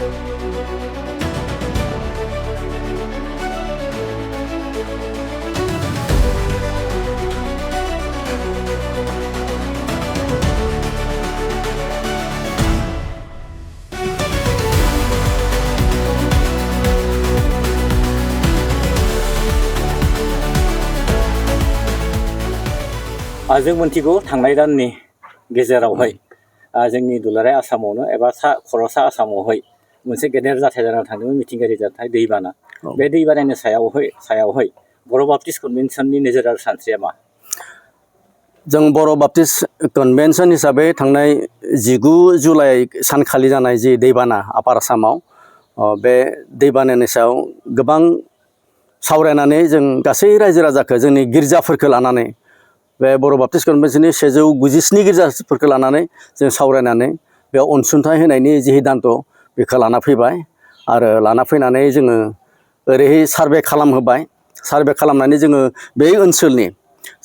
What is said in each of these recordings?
जों मोनथिगौ थांनाय दाननि गेजेरावहाय जोंनि दुलाराय आसामावनो एबा खर'सा आसामावहाय मोनसे गेदेर जाथाय जानानै थांदोंमोन मिथिंगायारि जाथाय दैबाना बे दैबानानि सायावहाय बर' बाप्टिस्ट कनभेनसननि नोजोर आरो सानस्रिया मा जों बर' बाप्टिस्ट कनभेनसन हिसाबै थांनाय 19 जुलाइ सानखालि जानाय जि दैबाना आपार आसामाव बे दैबानानि सायाव गोबां सावरायनानै जों गासै रायजो राजाखौ जोंनि गिर्जाफोरखौ लानानै बे बर' बाप्टिस्ट कनभेनसननि 197 गिर्जाफोरखौ लानानै जों सावरायनानै बेयाव अनसुंथाइ होनायनि जि सिद्धान्त बेखौ लाना फैबाय आरो लाना फैनानै जोङो ओरैहाय सार्भे खालामहोबाय सार्भे खालामनानै जोङो बे ओनसोलनि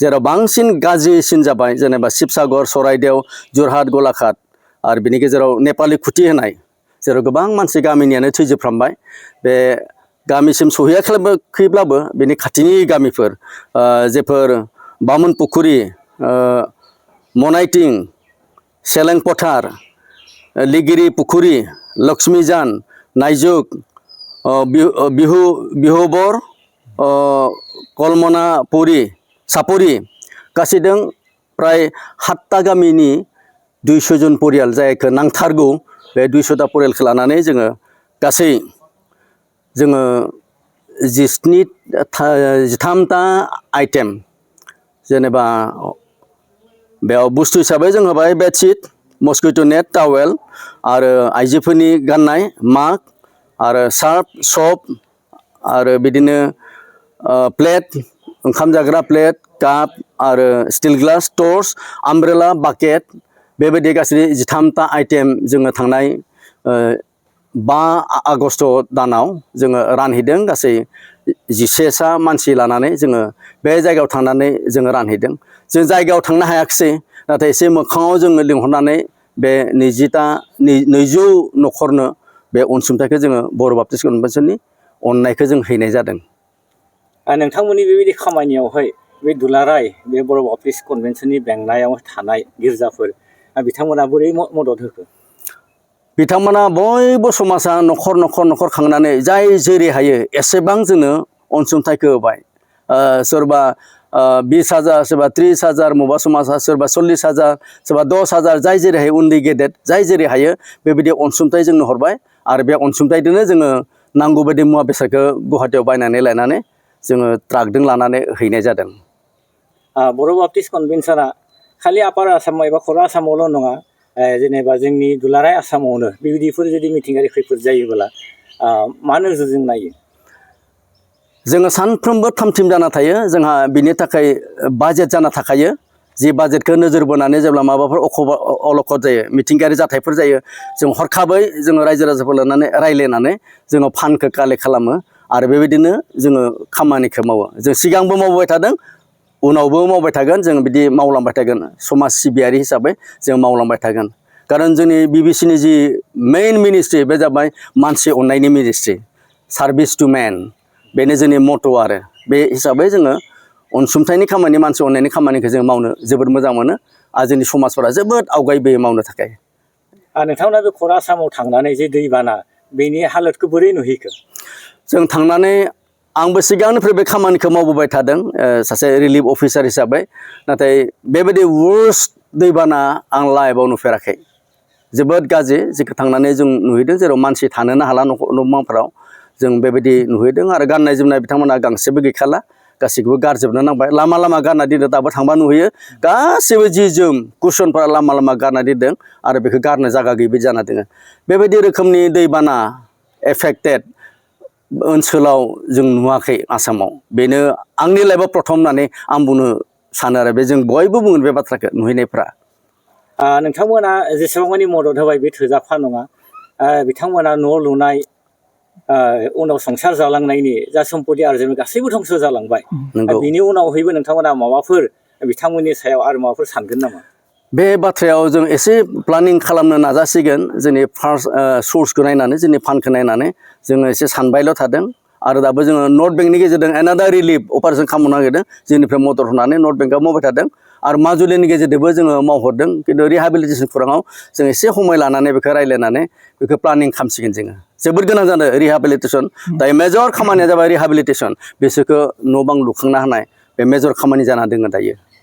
जेराव बांसिन गाज्रिसिन जाबाय जेनेबा शिबसागर सराइदेव जरहाट गलाघाट आरो बिनि गेजेराव नेपालि खुथि होनाय जेराव गोबां मानसि गामिनियानो थैजोबफ्रामबाय बे गामिसिम सहैयाखैब्लाबो बेनि खाथिनि गामिफोर जेफोर बामोनपुखुरि मनाइटिं सेलें पथार लिगिरि पुखुरि लक्ष्मीजान नायजुक बिहुबर कलमनापुरि सापरि गासैदों प्राय 7टा गामिनि 200 जन परियाल जायखौ नांथारगौ बे 200टा परियालखौ लानानै जोङो गासै जोङो 13टा आइटेम जेनेबा बेयाव बुस्थु हिसाबै जों होबाय बेडशीट मस्किट' नेट टावेल आरो आइजोफोरनि गाननाय माग आरो सार्फ सप आरो बिदिनो प्लेट ओंखाम जाग्रा प्लेट काप आरो steel glass torch umbrella bucket बेबायदि गासै 13टा आइटेम जोङो थांनाय 5 आगस्ट दानाव जोङो रानहैदों गासै 11सा मानसि लानानै जोङो बे जायगायाव थांनानै जोङो रानहैदों जों जायगायाव थांनो हायाखिसै नाथाय एसे मोखाङाव जोङो लिंहरनानै बे 200 न'खरनो बे अनसुंथाइखौ जोङो बर' बाप्टिस्ट कनभेनसननि अननायखौ जों हैनाय जादों नोंथांमोननि बेबायदि खामानियावहाय बे दुलाराय बे बर' बाप्टिस्ट कनभेनसननि बेंनायाव थानाय गिर्जाफोर बिथांमोना बोरै मदद होखो बिथांमोना बयबो समाजा न'खर खांनानै जाय जेरै हायो एसेबां जोंनो अनसुंथाइखौ होबाय सोरबा 20,000 सोरबा 30,000 मबा समाजा सोरबा 40,000 सोरबा 10,000 जाय जेरै हायो उन्दै गेदेर जाय जेरै हायो बेबायदि अनसुंथाइ जोंनो हरबाय आरो बे अनसुंथाइजोंनो जोङो नांगौ बायदि मुवा बेसादखौ गुवाहाटीयाव बायनानै लायनानै जोङो ट्राकजों लानानै हैनाय जादों बर' बाप्टिस्ट कनभेनसना खालि आपार आसाम एबा खर' आसामावल' नङा जेनेबा जोंनि दुलाराय आसामावनो बेबायदिफोर जुदि मिथिंगायारि खैफोद जायोब्ला मा नोजोरजों नायो जोङो सानफ्रोमबो थामथिम जाना थायो जोंहा बिनि थाखाय बाजेट जाना थाखायो जि बाजेटखौ नोजोर बोनानै जेब्ला माबाफोर अलखद जायो मिथिंगायारि जाथायफोर जायो जों हरखाबै जोङो रायजो राजाफोर लानानै रायज्लायनानै जोङो फान्डखौ कालेक्ट खालामो आरो बेबायदिनो जोङो खामानिखौ मावो जों सिगांबो मावबाय थादों उनावबो मावबाय थागोन जों बिदि मावलांबाय थागोन समाज सिबियारि हिसाबै जों मावलांबाय थागोन खारन जोंनि बिबिसिनि जि मेइन मिनिस्ट्रि बे जाबाय मानसि अननायनि मिनिस्ट्रि सार्भिस टु मेन बेनो जोंनि मट' आरो बे हिसाबै जोङो अनसुंथाइनि खामानि मानसि अननायनि खामानिखौ जों मावनो जोबोद मोजां मोनो आरो जोंनि समाजफोरा जोबोद आवगायबोयो मावनो थाखाय नोंथांमोना बे खर' आसामाव थांनानै जे दैबाना बेनि हालोदखौ बोरै नुहैखो जों थांनानै आंबो सिगांनिफ्राय बे खामानिखौ मावबोबाय थादों सासे रिलिफ अफिसार हिसाबै नाथाय बेबायदि वर्स्ट दैबाना आं लाइफआव नुफेराखै जोबोद गाज्रि जेखौ थांनानै जों नुहैदों जेराव मानसि थानोनो हाला न'माफोराव जों बेबायदि नुहैदों आरो गाननाय जोमनाय बिथांमोना गांसेबो गैखाला गासैखौबो गारजोबनो नांबाय लामा गारना दोनदों दाबो थांबा नुहैयो गासैबो जि जोम कुसनफोरा लामा गारना दोनदों आरो बेखौ गारनो जायगा गैयि जाना दङ बेबायदि रोखोमनि दैबाना एफेक्टेड ओनसोलाव जों नुवाखै आसामाव बेनो आंनि लाइफआव प्रथम होननानै आं बुंनो सानो आरो बे जों बयबो बुङो बे बाथ्राखौ नुहैनायफ्रा नोंथांमोना जेसेबांमानि मदद होबाय बे थोजाफा नङा बिथांमोना न' लुनाय उनाव संसार जालांनायनि जा सम्पति आरजिनो गासैबो धंस जालांबाय बिनि उनावहैबो नोंथांमोना माबाफोर बिथांमोननि सायाव आरो माबाफोर सानगोन नामा बे बाथ्रायाव जों एसे प्लानिं खालामनो नाजासिगोन जोंनि फार्स्ट सर्सखौ नायनानै जोंनि फान्डखौ नायनानै जोङो एसे सानबायल' थादों आरो दाबो जोङो नर्थ बेंकनि गेजेरजों एनादार रिलिफ अपारेसन खालामनो नागिरदों जोंनिफ्राय मदद होनानै नर्थ बेंकआव मावबाय थादों आरो माजुलिनि गेजेरजोंबो जोङो मावहरदों खिन्थु रिहाबिलिटेसन खौराङाव जों एसे समय लानानै बेखौ रायज्लायनानै बेखौ प्लानिं खालामसिगोन जोङो जोबोद गोनां जादों रिहाबिलिटेसन दायो मेजर खामानिया जाबाय रिहाबिलिटेसन बिसोरखौ न' बां लुखांना होनाय बे मेजर खामानि जाना दङ दायो